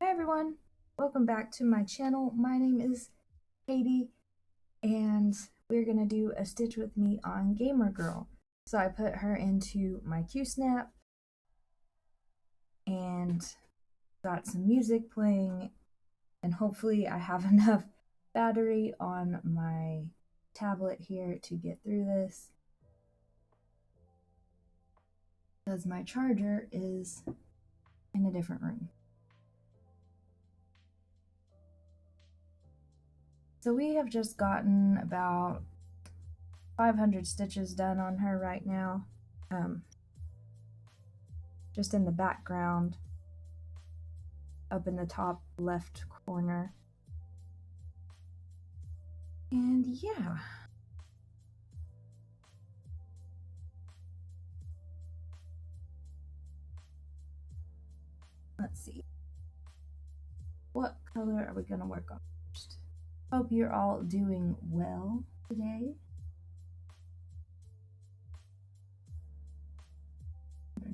Hi everyone, welcome back to my channel. My name is Katie and we're gonna do a stitch with me on Gamer Girl. So I put her into my Q-snap and got some music playing, and hopefully I have enough battery on my tablet here to get through this, because my charger is in a different room. So we have just gotten about 500 stitches done on her right now, just in the background up in the top left corner. And yeah, let's see, what color are we gonna work on first? Hope you're all doing well today.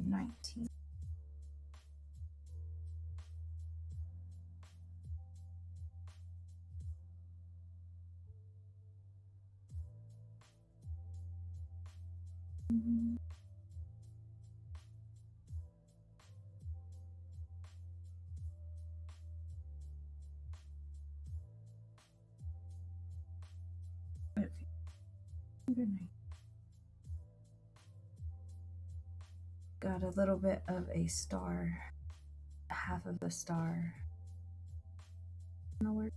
19. Got a little bit of a star, half of a star. Work.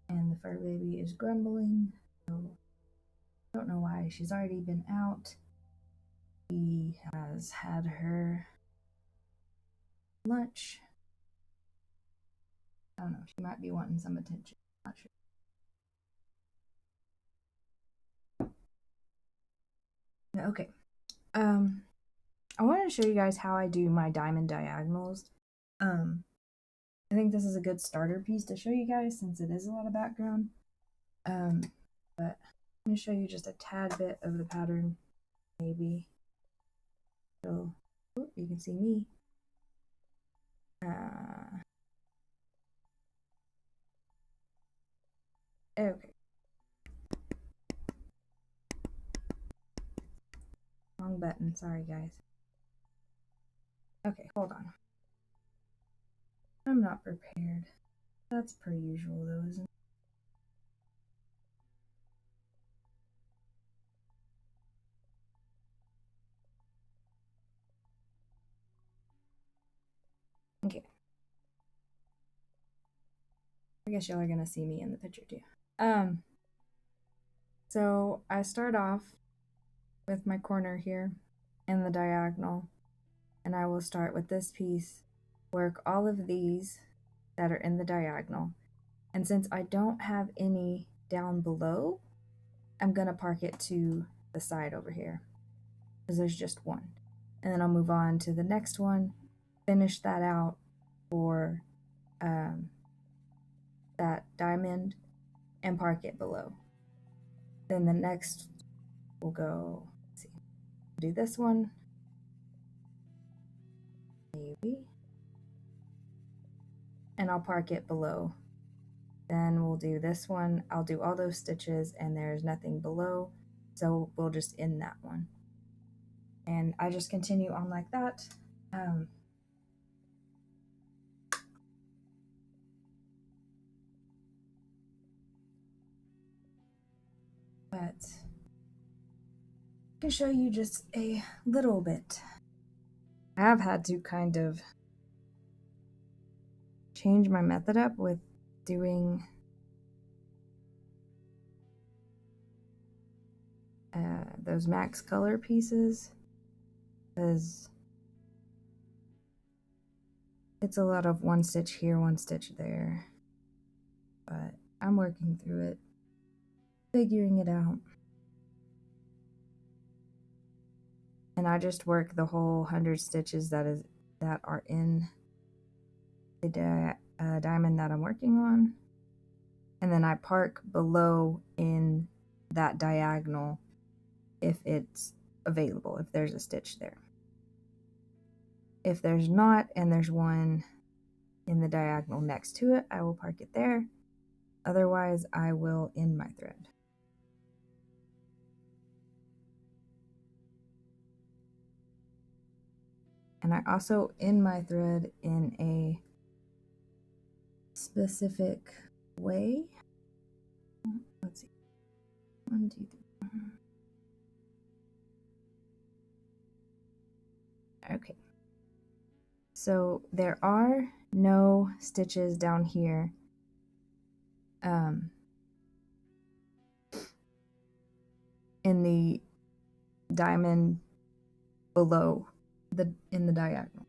And the fur baby is grumbling, so I don't know why. She's already been out. She has had her lunch. I don't know, she might be wanting some attention. Not sure. Okay. I wanted to show you guys how I do my diamond diagonals. I think this is a good starter piece to show you guys since it is a lot of background. But I'm going to show you just a tad bit of the pattern, maybe. So you can see me. Okay. Wrong button. Sorry, guys. Okay, hold on. I'm not prepared. That's per usual, though, isn't it? Okay. I guess y'all are gonna see me in the picture too. So I start off with my corner here in the diagonal, and I will start with this piece, work all of these that are in the diagonal, and since I don't have any down below, I'm gonna park it to the side over here because there's just one, and then I'll move on to the next one, finish that out for that diamond, and park it below. Then the next we'll go, let's see, do this one, maybe, and I'll park it below. Then we'll do this one. I'll do all those stitches and there's nothing below, so we'll just end that one. And I just continue on like that. But I can show you just a little bit. I have had to kind of change my method up with doing those max color pieces, because It's a lot of one stitch here, one stitch there, but I'm working through it, figuring it out. And I just work the whole 100 stitches that are in the diamond that I'm working on, and then I park below in that diagonal if it's available, if there's a stitch there. If there's not, and there's one in the diagonal next to it, I will park it there. Otherwise, I will end my thread. And I also end my thread in a specific way. Let's see. 1, 2, 3. Okay. So there are no stitches down here. In the diamond below in the diagonal.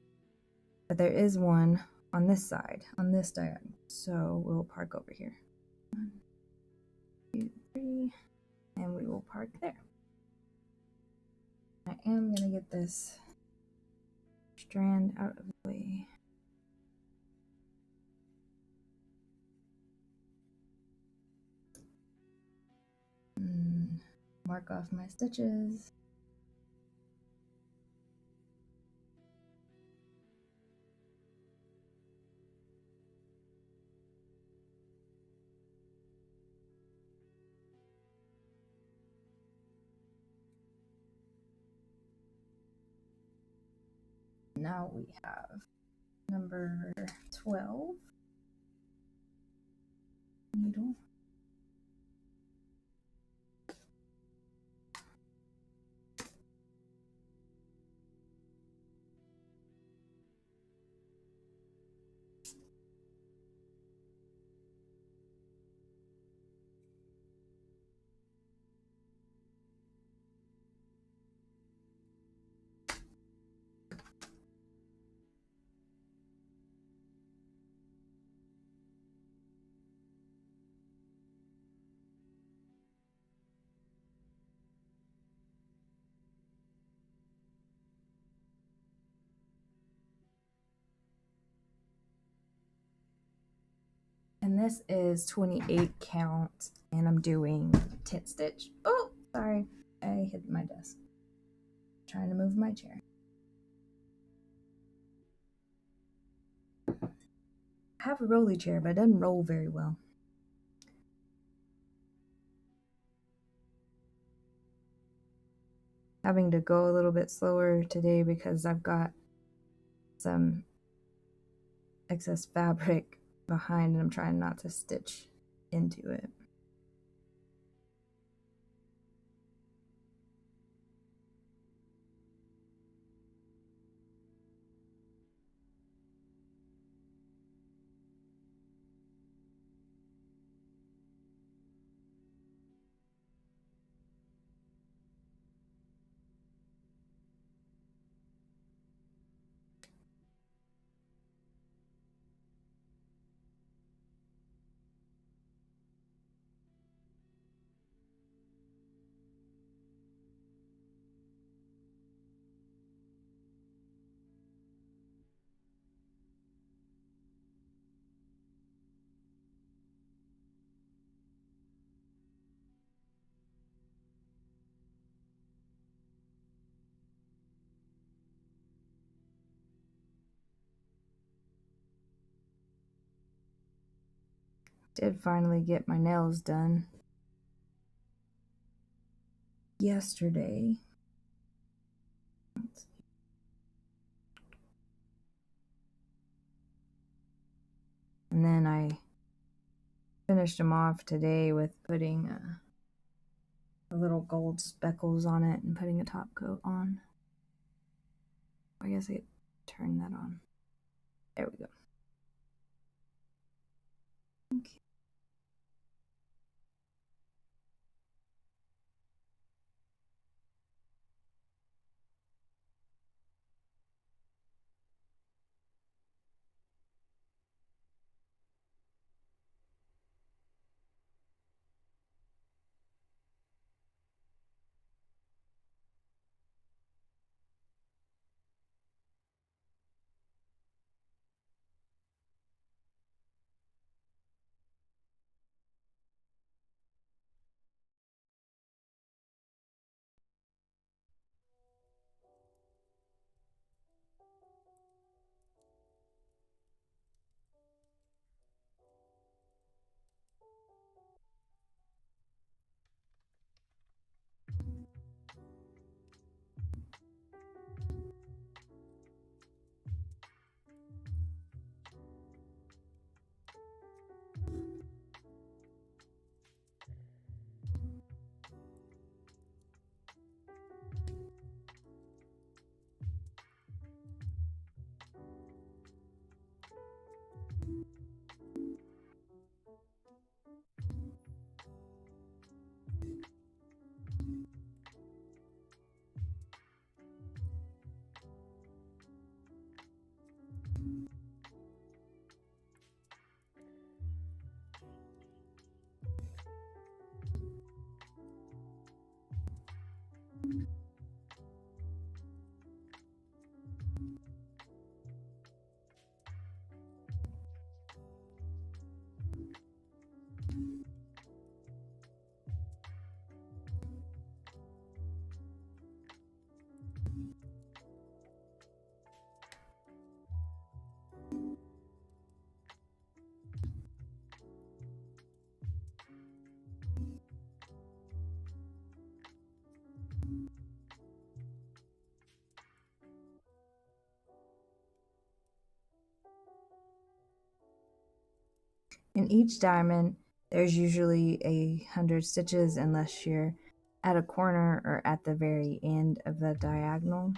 But there is one on this side, on this diagonal. So we'll park over here. 1, 2, 3, and we will park there. I am gonna get this strand out of the way. And mark off my stitches. Now we have number 12 needle. And this is 28 count, and I'm doing 10 stitch. Oh, sorry, I hit my desk. Trying to move my chair. I have a rolly chair, but it doesn't roll very well. Having to go a little bit slower today because I've got some excess fabric behind and I'm trying not to stitch into it. Did finally get my nails done yesterday. And then I finished them off today with putting a little gold speckles on it and putting a top coat on. I guess I could turn that on. There we go. Okay. In each diamond, there's usually 100 stitches unless you're at a corner or at the very end of the diagonal.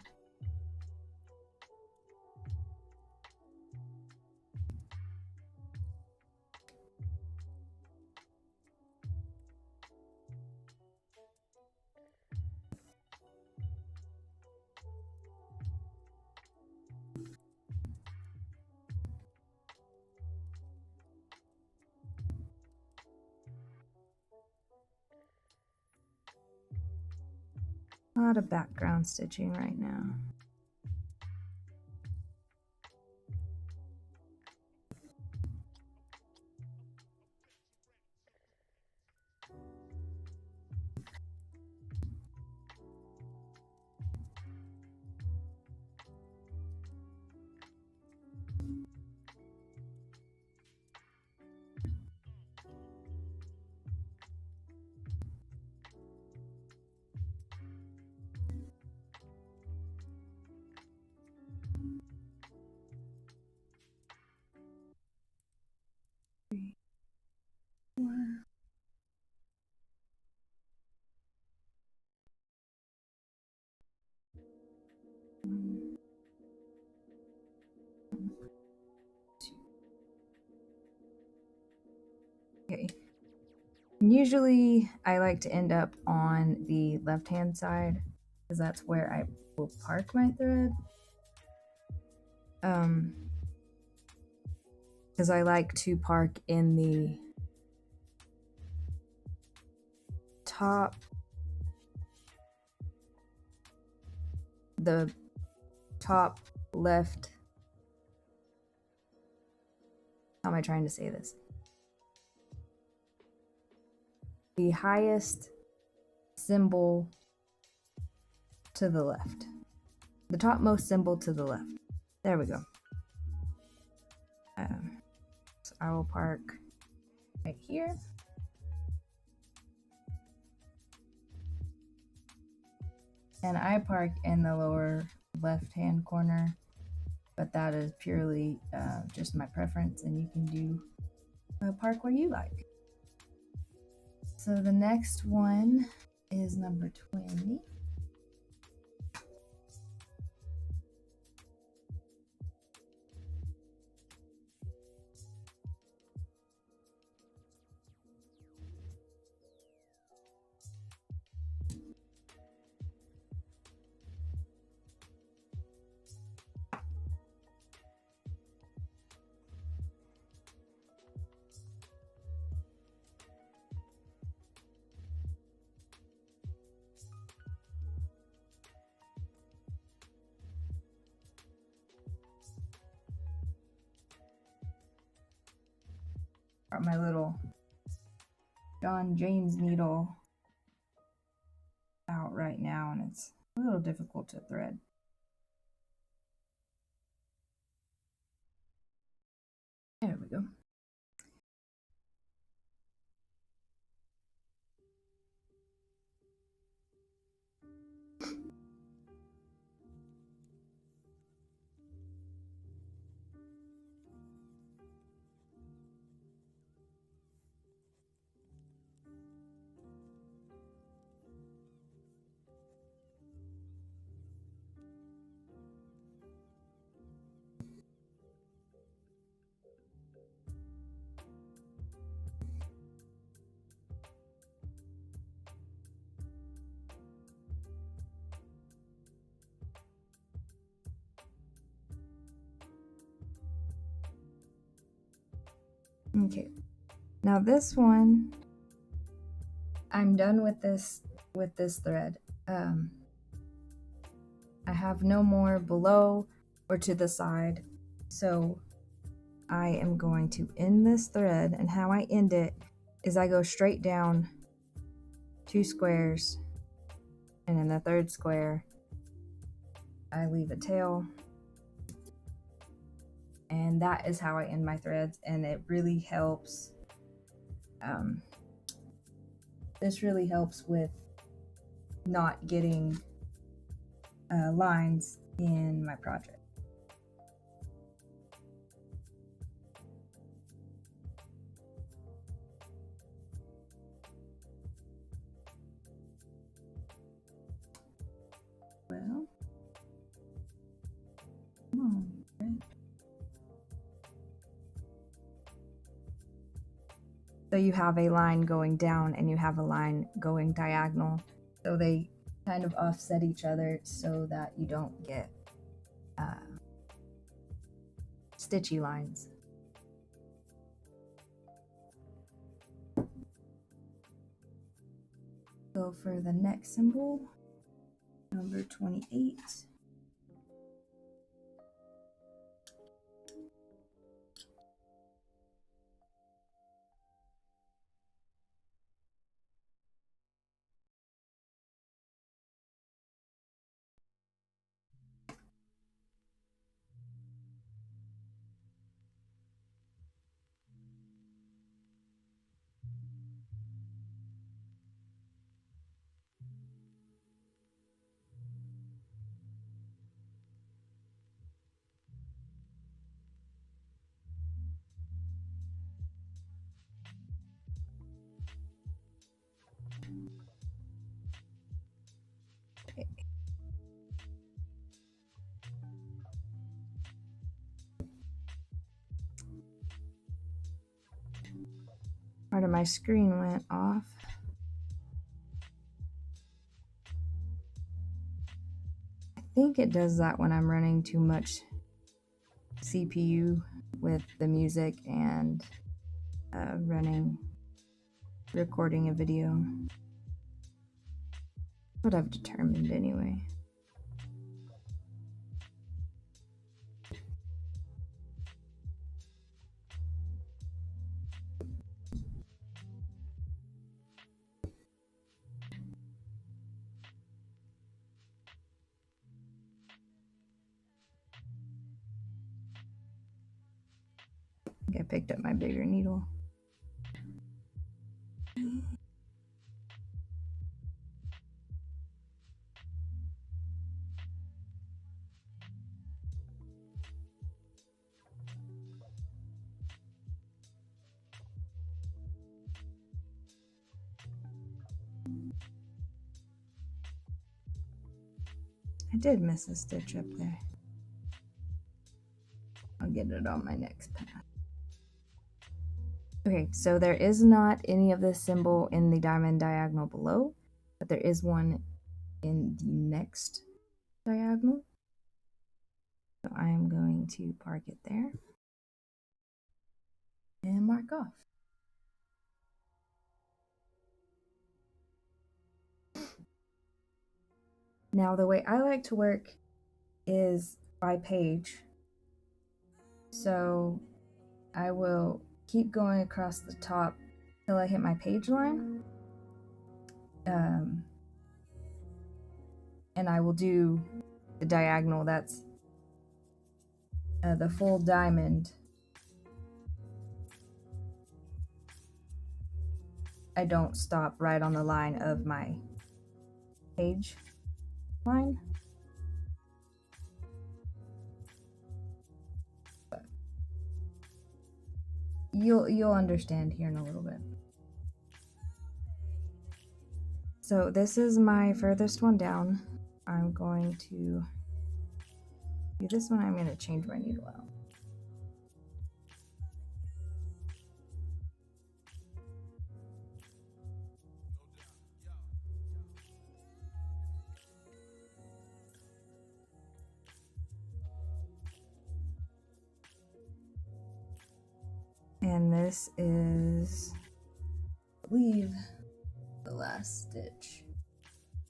A lot of background stitching right now. Okay. Usually I like to end up on the left-hand side because that's where I will park my thread. Because I like to park in the top, left. How am I trying to say this? The highest symbol to the left. The topmost symbol to the left. There we go. So I will park right here. And I park in the lower left-hand corner, but that is purely just my preference, and you can do park where you like. So the next one is number 20. Got my little John James needle out right now, and it's a little difficult to thread. There we go. Okay, now this one, I'm done with this thread. I have no more below or to the side, so I am going to end this thread, and how I end it is I go straight down 2 squares, and in the 3rd square I leave a tail, and that is how I end my threads. And it really helps. This really helps with not getting lines in my project. Well, come on, thread. So you have a line going down and you have a line going diagonal. So they kind of offset each other so that you don't get stitchy lines. So for the next symbol, number 28. Okay. Part of my screen went off. I think it does that when I'm running too much CPU with the music and recording a video. What I've determined anyway. I think I picked up my bigger needle. I did miss a stitch up there. I'll get it on my next pass. Okay, so there is not any of this symbol in the diamond diagonal below, but there is one in the next diagonal. So I am going to park it there and mark off. Now the way I like to work is by page. So I will keep going across the top till I hit my page line. And I will do the diagonal, that's the full diamond. I don't stop right on the line of my page line. But you'll understand here in a little bit. So this is my furthest one down. I'm going to do this one. I'm going to change my needle out. And this is, I believe, the last stitch.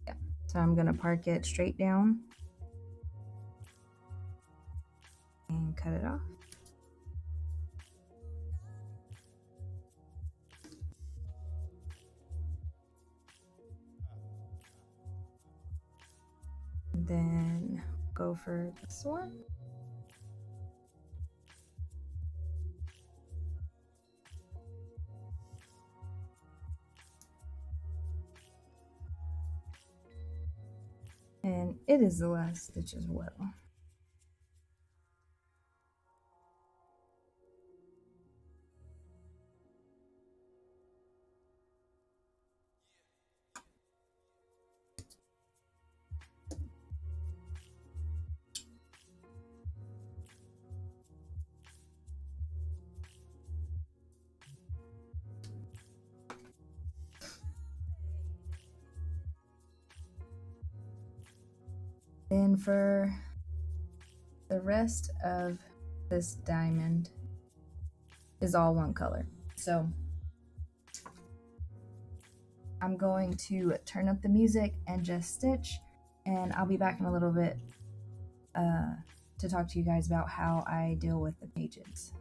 Yeah, so I'm going to park it straight down and cut it off. Then go for this one. And it is the last stitch as well. Then for the rest of this diamond is all one color. So I'm going to turn up the music and just stitch, and I'll be back in a little bit to talk to you guys about how I deal with the pages.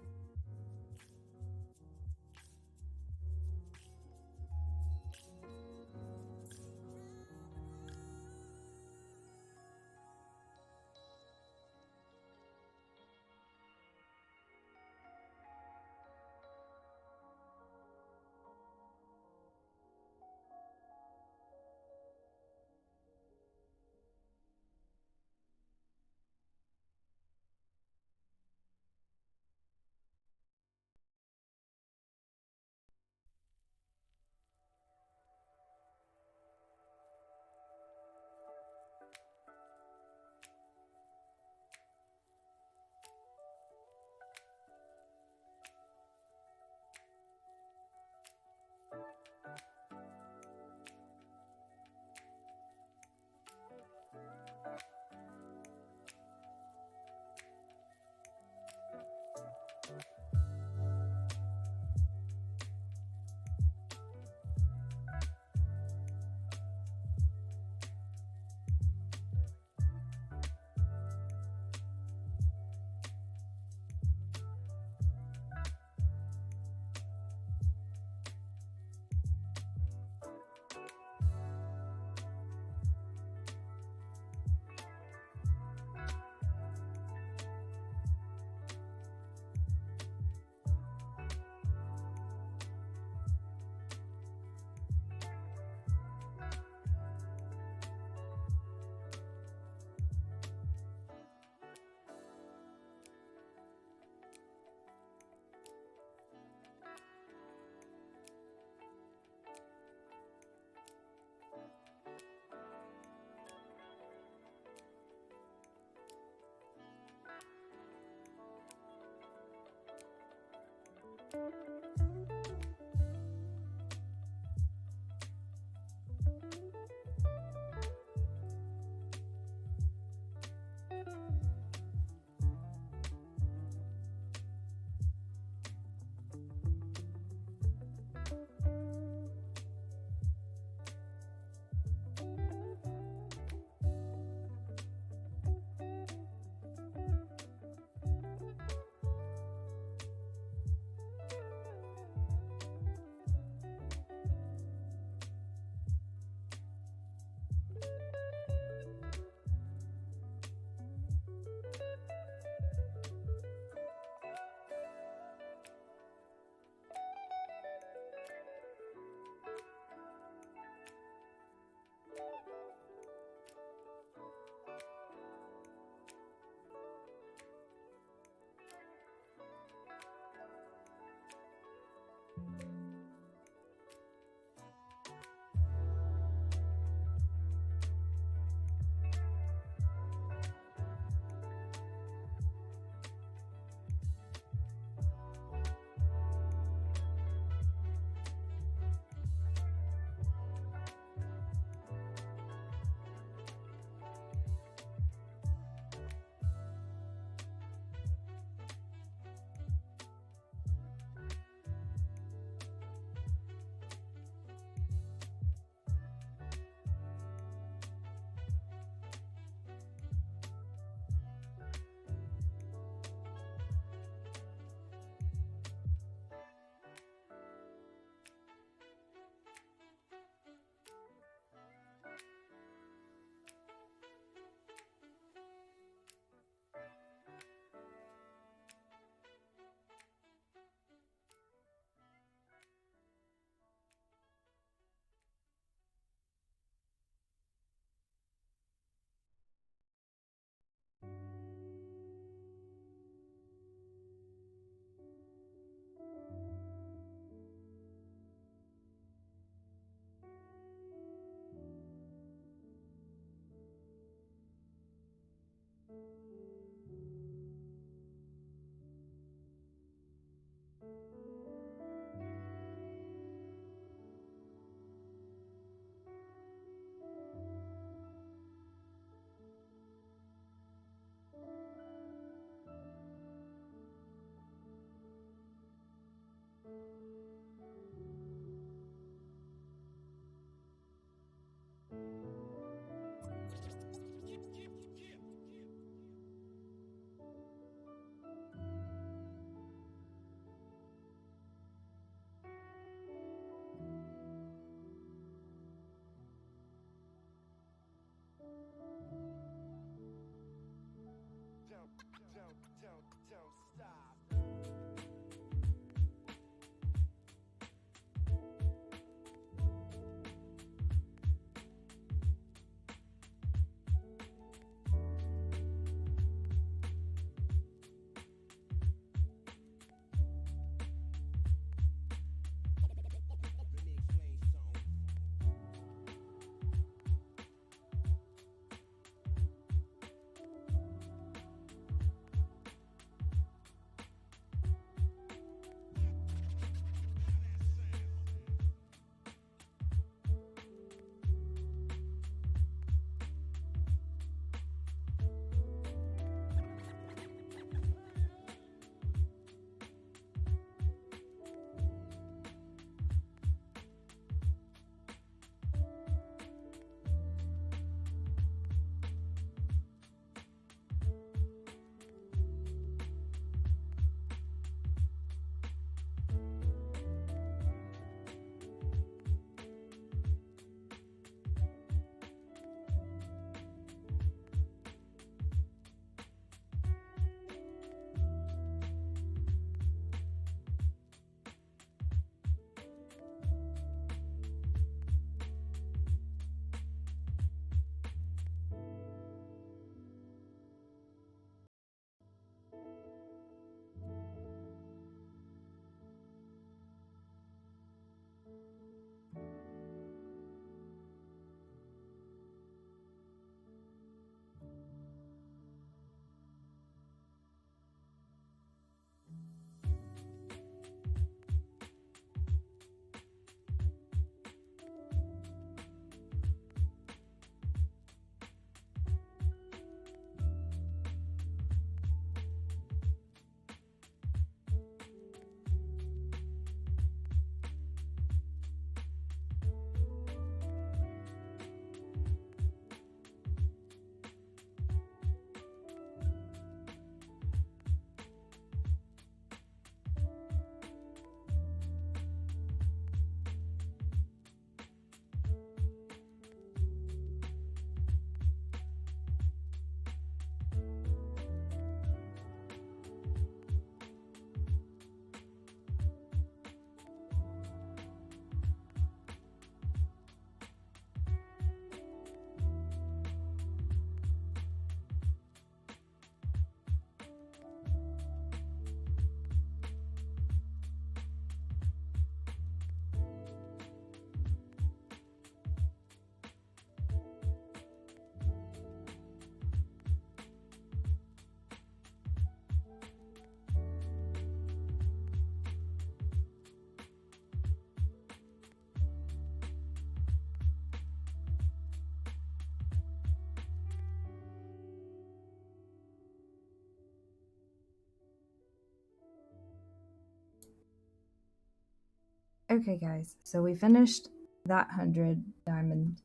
Okay guys, so we finished that 100 diamond,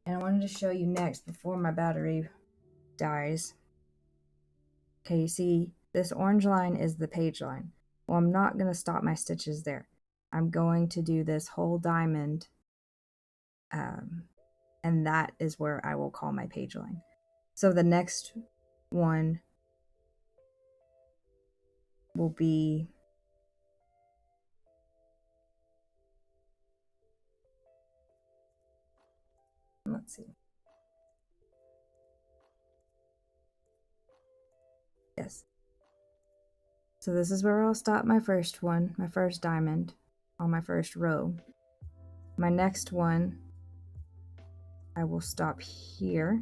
and I wanted to show you next before my battery dies. Okay, you see this orange line is the page line. Well, I'm not going to stop my stitches there. I'm going to do this whole diamond, and that is where I will call my page line. So the next one will be let's see. Yes. So this is where I'll stop my first one, my first diamond on my first row. My next one, I will stop here.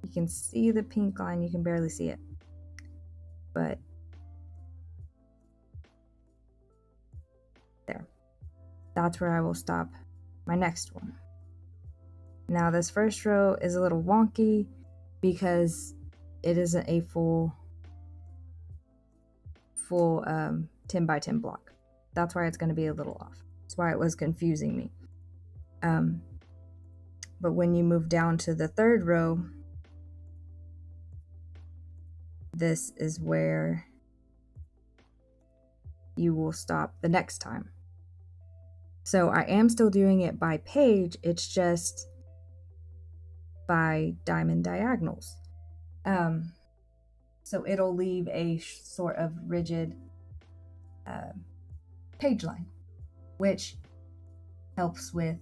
You can see the pink line, you can barely see it, but there. That's where I will stop my next one. Now this first row is a little wonky because it isn't a full 10 by 10 block. That's why it's going to be a little off. That's why it was confusing me. But when you move down to the third row, this is where you will stop the next time. So I am still doing it by page, it's just by diamond diagonals. So it'll leave a sort of rigid page line, which helps with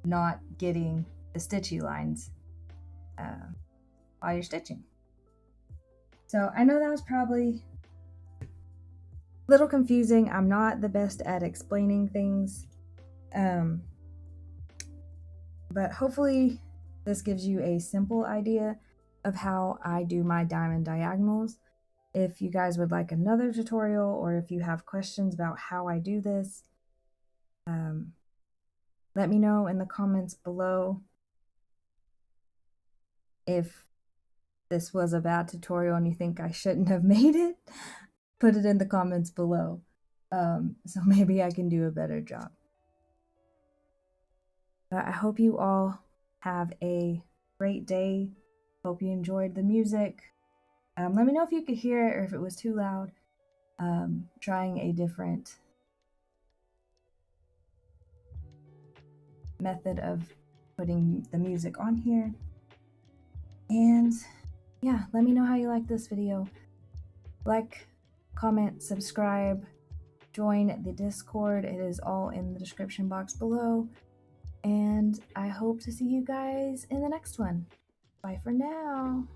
not getting the stitchy lines while you're stitching. So I know that was probably a little confusing. I'm not the best at explaining things, but hopefully this gives you a simple idea of how I do my diamond diagonals. If you guys would like another tutorial, or if you have questions about how I do this, let me know in the comments below. If this was a bad tutorial and you think I shouldn't have made it, put it in the comments below, so maybe I can do a better job. But I hope you all have a great day. Hope you enjoyed the music. Let me know if you could hear it or if it was too loud. Trying a different method of putting the music on here. And yeah, let me know how you like this video. Like, comment, subscribe, join the Discord. It is all in the description box below. And I hope to see you guys in the next one. Bye for now.